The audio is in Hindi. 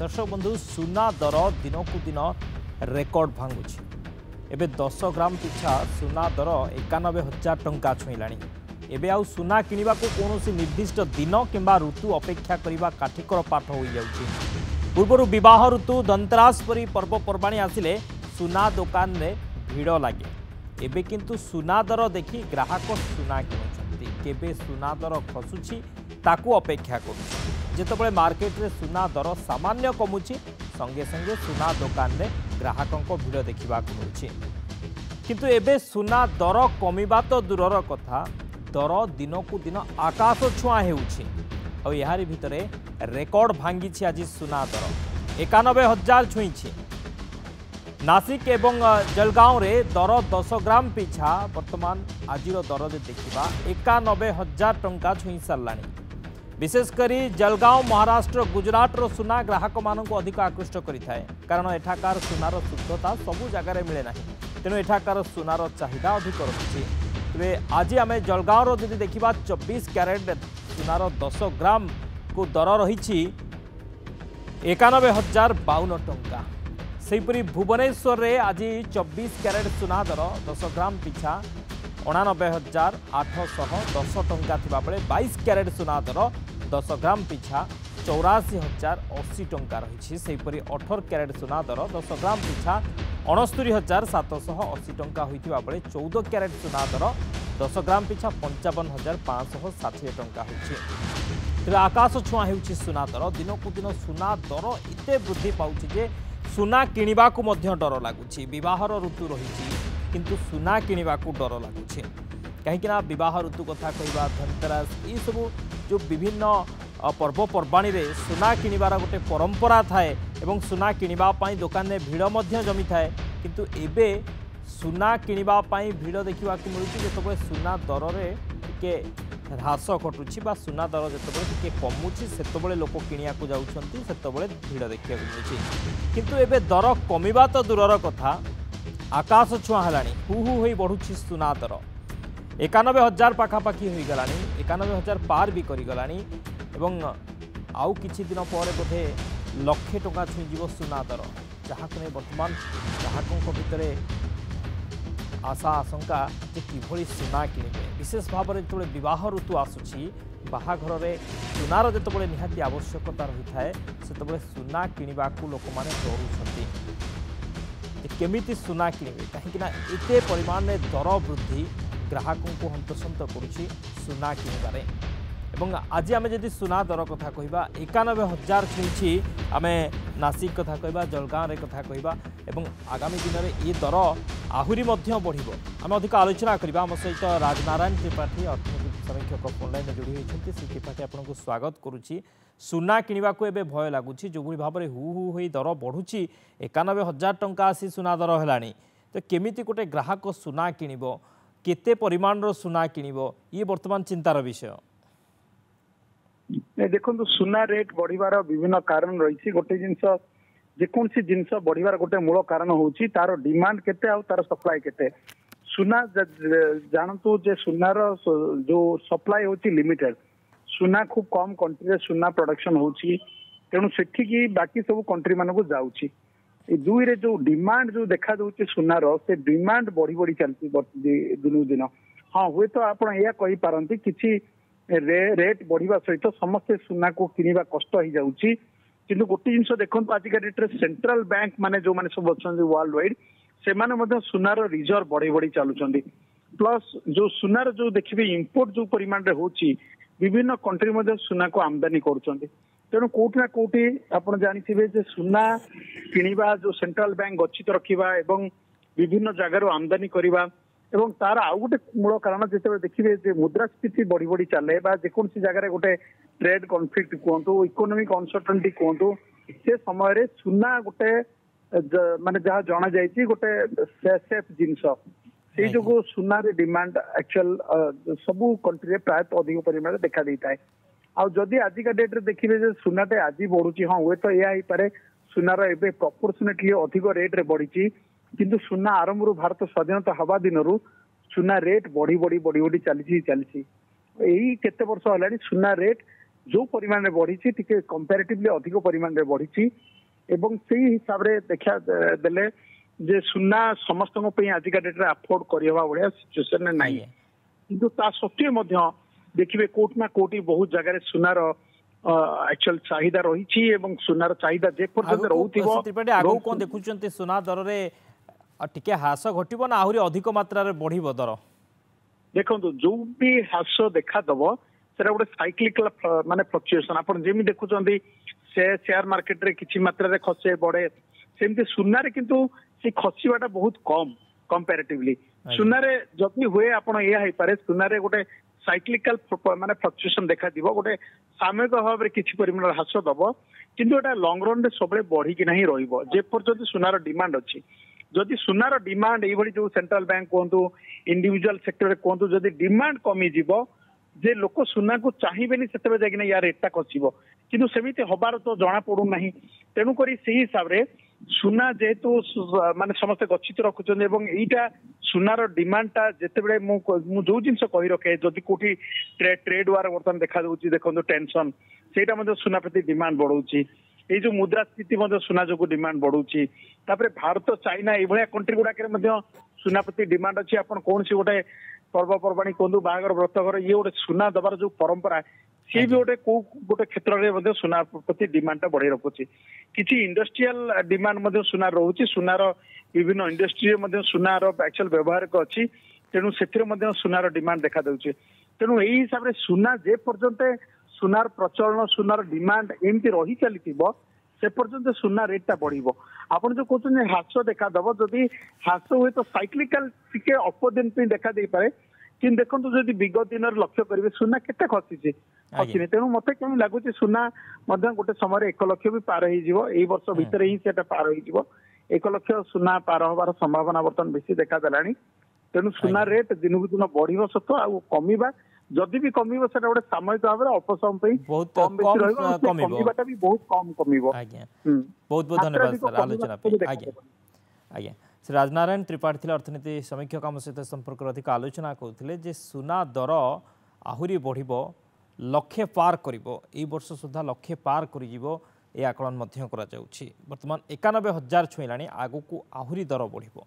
दर्शक बंधु सुना दर दिन को दिन रेकर्ड भांगुଛି एबे 10 ग्राम पिछा सुना दर 91,000 टंका छुईला एबे आउ सुना किनिबा को कोनोसी निर्दिष्ट दिन किंबा ऋतु अपेक्षा करिबा काठिकर पाठ होई जाउछि। पूर्वरु विवाह ऋतु दंतरास परी पर्वपर्वाणी आसिले सुना दुकान रे भिड़ लागे एबे किंतु सुना दर देखि ग्राहक सुना किनुछंती केबे सुना दर खसुछि ताकू अपेक्षा करुछि। जेतबळे मार्केट रे सुना दर सामान्य कमुछि संगे संगे सुना दुकान रे ग्राहकों भिड़ देखा मिलूँ किंतु एबे सुना दर कमिबा तो दूरर कथा दर दिन को दिन आकाश छुआ हो यारी भितरे रेकर्ड भांगी आज सुना दर 91,000 छुई। नासिक एवं जलगांव रे दर 10 ग्राम पिछा वर्तमान आज दर देखा 91,000 टंका छुई साराणी। विशेषकर जलगांव महाराष्ट्र गुजरात रो सुना ग्राहक मानक अधिक आकृष्ट करिथाए कारण एठाकार सुनार शुद्धता सबु जगार मिले ना तेणु एठाकार सुनार चाहिदा अधिक रही। तेरे आज आम जलगांव रो यदि देखा 24 क्यारेट सुनार 10 ग्राम को दर रही 91,052 टंका। सेहीपरि भुवनेश्वर रे आज 24 क्यारेट सुना दर 10 ग्राम पिछा 89,810 टंका थिबा बेले 22 क्यारेट सुना दर 10 ग्राम पिछा 84,080 टंका रही। सेहीपरि 18 क्यारेट सुना दर 10 ग्राम पिछा 69,780 टंका होइथिबा बेले 14 क्यारेट सुना दर 10 ग्राम पिछा 55,560 टंका होइछि। तेबे आकाश छुआ हेउछि सुना दर दिन को दिन सुना दर एते वृद्धि पाउछि जे सुना किनिबा को मध्य डर लागुछि। विवाहर ऋतु रही किंतु सुना किनिबा को डर लगुଛି कहीं विवाह ऋतु कथा कहवा धनतेरस ये सब जो विभिन्न पर्वपर्वाणी रे सुना किनिबार गोटे परंपरा थाए एवं सुना किनिबा पई दुकान में भिड़ मध्य जमी थाए किंतु एबे सुना किनिबा पई भिड़ देखा मिलूँ जो सुना दर रे टिके ह्रास घटुछि बा सुना दर जो टिके कमुछि सेतबेले लोक किनिया को जाउछंती सेतबेले भिड़ देखा मिलूँ किंतु एबे दर कमिबा तो दूरर कथा आकाश छुआ है हु हो बढ़ुछि सुना दर 91,000 पाखापाखि हो गला 91,000 पार भी करगला एवं आउ किछि दिन पर बोधे लक्षे टंका छुईव सुना दर जहाँ को बर्तमान ग्राहकों भितर आशा आशंका जे किभଳି सुना किणवे विशेष भाव में जो विवाह ऋतु आसूची बाहाघर में सुनार जो निहाती आवश्यकता रही है से सुना किणवा को लोक मैंने डरुंट केमिति सुना किणवे कहीं एते परिमाण में दर वृद्धि ग्राहकों को हंतसंत करुछि सुना किणवारे। एवं आज आम जदि सुना दर कथा कहवा 91,000 छुई आम नासिक कथा कहवा जलगांव कथा कहवा एवं आगामी दिन में ये दर आहरी बढ़ आम अधिक आलोचना करवा आम सहित राजनारायण त्रिपाठी अर्थनैतिक समीक्षक ऑनलाइन जोड़ी होती श्री त्रिपाठी आपको स्वागत करुच्ची। सुना किणवा को एबे भय लगुच जो भाव में हु हु हो दर बढ़ुची 91,000 टंका आसी सुना दर है तो केमिति गोटे ग्राहक सुना किणव केते परिमाण सुना किणव ये वर्तमान चिंतार विषय। देखो सुना रेट बढ़िबार विभिन्न कारण रही गोटे जिनस जेकोसी जिनस बढ़िबार गोटे मूल कारण होची तार डिमांड केते आ तार सप्लाई केते। सुना जानतु जे सुनार जो सप्लाई होची लिमिटेड सुना खूब कम कंट्री रे सुना प्रोडक्शन होची तेणु सेठी की बाकी सब कंट्री मान को जाउची दुई रे जो डिमांड जो देखा जाउची सुनार से डिमांड बढ़ी बढ़ी चलती दिन दिन। हाँ हुए तो आप कही पारती किसी रेट बढ़िया सहित समस्ते सुना को किनिबा कष्ट हो जाउची किंतु गोटे जिनस देखो आजिका डेट रे सेंट्रल बैंक माने जो माने सब अच्छा वर्ल्ड वाइड से माने सुनार रिजर्व बढ़ी बढ़ी चलुचंदी प्लस जो सुनार जो देखिए इंपोर्ट जो परिमाण रे होची विभिन्न कंट्री मध्य सुना को आमदानी करुचंदी तेणु कोठी ना कोठी आपण जानिथिबे जे सुना किनिबा जो सेंट्रल बैंक गच्छित रखिबा एवं विभिन्न जगार आमदानी करिबा एवं तार आउ गोटे मूल कारण जिते देखिए जे मुद्रास्फीति बढ़ी बढ़ी चले जेकोसी जगह गोटे ट्रेड कन्फ्लिक्ट कहतु इकोनोमिक अनसर्टेनिटी कहतु से समय सुना गोटे माने जहाँ जना जाइए गोटे सेफ जिनस से जो सुना रे डिमांड एक्चुअल सबू कंट्री प्रायतः अधिक परिमाण देखा देता है। आदि आजिका डेट रे देखिए सुनाटे आज बढ़ुची हाँ हुए तो यह पारे सुनार एवं प्रपोर्शनेटली अधिक रेट रे बढ़ी किंतु सुना आरंभ भारत स्वाधीनता हवा दिन सुना रेट बढ़ी बढ़ी बढ़ी बढ़ी चली यही केते वर्ष है सुना रेट जो परिमाण रे बढ़ी टिके कंपैरेटिवली अधिक परिमाण रे बढ़ी एवं सेही हिसाब रे देखा देले जे सुना समस्त आजिका डेट रे अफोर्ड करवा भाया सिचुएसन नहीं किंतु ता सत्वे मध्य देखिए कोट ना कोटी बहुत जगह सुनार एक्चुअल चाहिदा रही एवं सुनार चाहिदा जे पर्यंत रहउथिबो त्रिपाठी आगो कोन देखुचंती सुना दर रे टिके ह्रास घटिबो ना आहुरी अधिक मात्रा रे बढ़िबो दर देखो जो भी ह्रास देखा दबो सेटा गोटे साइक्लिकल माने फ्लक्चुएशन आपण जेमी देखुचंती से शेयर मार्केट रे किछि मात्रा रे खसे बढ़े सेमती सुना रे किंतु से खसिबाटा बहुत कम कंपैरेटिवली सुना रे जदि हुए आपण एया है पारे सुना रे गोटे साइक्लिकल माने फ्लक्चुएशन देखा दिबो गोटे सामयिक भाव रे किछि परिमाण ह्रास दबो किंतु एटा लॉन्ग रन रे सबले बढ़ी कि नहीं रहिबो जे पर्यंत सुनार डिमांड अछि जदि सुनार डिमांड एई भली जो सेंट्रल बैंक कोंतु इंडिविजुअल सेक्टर रे कोंतु जदि डिमांड कमी जिवो जे लोक सुना को चाहिबेनी सेतबे जागिना यार रेटटा खसिबो किंतु सेमिति हबार तो जणा पडु नाही तेनु करी सेही हिसाब रे सुना जेहेतु माने समस्त गच्छित रखुछन एवं एटा सुनार डिमांडटा जेतेबेले मु जो जिंस कहि रखे जदि कोठी ट्रेड वार वर्तन देखा दउची देखंतु टेंशन सेटा मध्ये सुना प्रति डिमांड बढ़उची ए जो मुद्रास्फीति मध्ये सुना जो डिमांड बढ़उची तापरे भारत चाइना ए भलिया कंट्री गुडा के मध्ये सुना प्रति डिमांड अछि आपण कोनसी गोटे पर्वपर्वाणी कोंदु बागर व्रतघर ये गोटे सुना दबार जो परंपरा सी भी गोटे क्षेत्र में सुना प्रति डिमांड बढ़ाई रखुची किसी इंडस्ट्रियल डिमांड सुना रोचे सुनार विभिन्न इंडस्ट्री सुनार एक्चुअल व्यवहार अच्छी तेणु से सुनार डिमांड देखा दूचे तेणु यही हिसाब से सुना जे पर्यंत सुनार प्रचलन सुनार डिमांड एमती रही चली से पर्यंत सुना रेटटा बढ़ो आपन जो कहते ह्रास देखा दब जदि ह्रास हुए तो साइक्लिकल टिके अल्प दिन देखा दे पारे कि देखो जदि विगत दिन लक्ष्य करेंगे सुना केते खसी खसी तेणु मत कहीं लगुच सुना गोटे समय 1 लाख भी पार हो वर्ष भितर ही से पार हो 1 लाख सुना पार हबार संभावना बर्तमान बेसी देखा देलानी तेणु सुना रेट दिन दिन बढ़ो सत आ कमिबा जदि भी कमिबो सेटा गोटे सामयिक भाव में अल्प समय कमिबाटा भी बहुत कम कमिबो बहुत बहुत धन्यवाद सर आलोचना पे आज्ञा श्री राजनारायण त्रिपाठी थिले अर्थनीति समीक्षक आम सहित संपर्क अधिक आलोचना करथिले जे सुना दर आहुरी बढ़िबो लक्षे पार करिबो ए वर्ष सुधा लक्षे पार करिजिबो ए आकलन मध्य करा जाउछि वर्तमान 91,000 छुइलाणी आगु को आहुरी दर बढ़िबो।